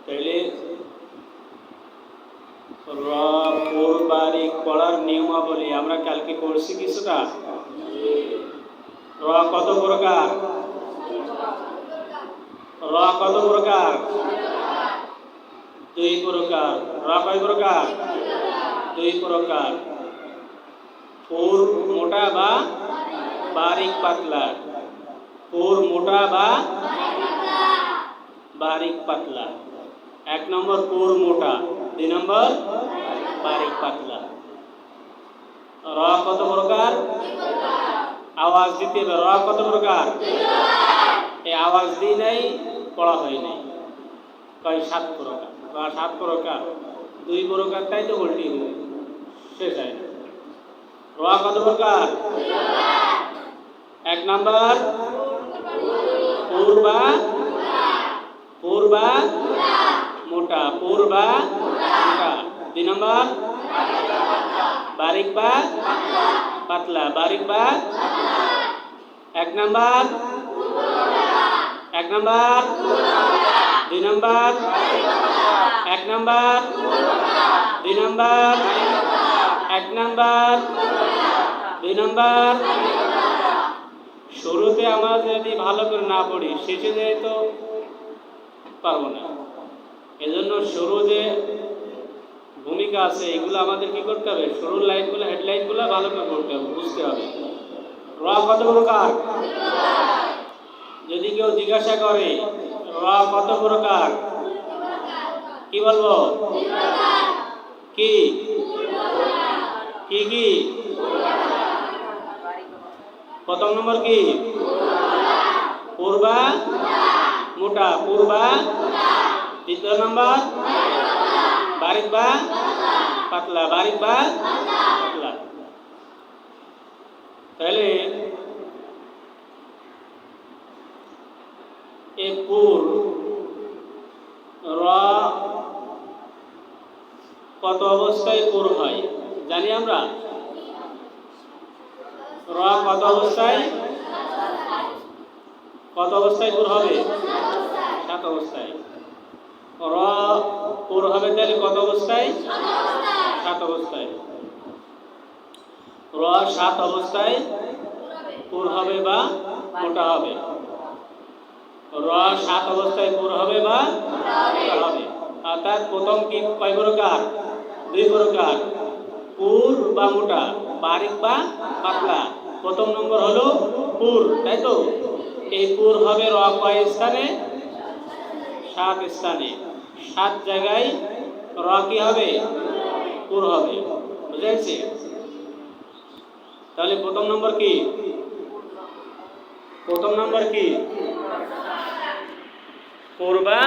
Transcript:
তাহলে র পুর বারিক পড়ার নিয়মাবলী আমরা কালকে পড়ছি কিছুটা। র কত প্রকার? র কত প্রকার? দুই প্রকার। র কয় প্রকার? দুই প্রকার। পুর মোটা বা বারিক পাতলা। পুর মোটা বা বারিক পাতলা। এক নম্বর পুর মোটা, দুই নম্বর বারিক পাতলা। র কত প্রকার? আওয়াজ দিতে হবে। র কত প্রকার? এই আওয়াজ দিই নাই, পড়া হয় নাই। কয় সাত প্রকার। বা সাত প্রকার, দুই প্রকার, তাই তো উল্টি শেষ হয় না। র কত প্রকার? এক নম্বর পুর বা মোটা। পুর বা মোটা। দুই নম্বর বারিক বা পাতলা। বারিক বা এক নম্বর দুই নম্বর এক নম্বর দুই নম্বর এক নম্বর দুই নম্বর। শুরুতে আমরা যদি ভালো করে না পড়ি, শেষে যেয়ে তো পারবো না। এজন্য শুরু যে ভূমিকা আছে, এগুলো আমাদের কি করতে হবে? শুরুর লাইনগুলো, হেডলাইনগুলো ভালো করে পড়তে হবে, বুঝতে হবে। র কত প্রকার? যদি কেউ জিজ্ঞাসা করে র কত প্রকার, কি বলবো? কি কি কি? প্রথম নম্বর কি? পূর্বা মোটা। পূর্বা। দ্বিতীয় নম্বর বারিক বা পাতলা। বারিক বা পাতলা। তাহলে এই পুর র কত অবস্থায় পুর হয় জানি আমরা? র কত অবস্থায় পুর হবে? সাত অবস্থায়। র পুর হবে তাহলে কত অবস্থায়? সাত অবস্থায়। র সাত অবস্থায় পুর হবে বা মোটা হবে। র সাত অবস্থায় পুর হবে বা মোটা হবে। অর্থাৎ প্রথম কি কয় প্রকার? দুই প্রকার। পুর বা মোটা, বারিক বা পাতলা। প্রথম নম্বর হলো পুর, তাই তো? এই পুর হবে র কয় স্থানে? সাত স্থানে। সাত জায়গায় র কি হবে? পুর হবে। বুঝেছি? তাহলে প্রথম নম্বর কি? প্রথম নম্বর কি? পুর বা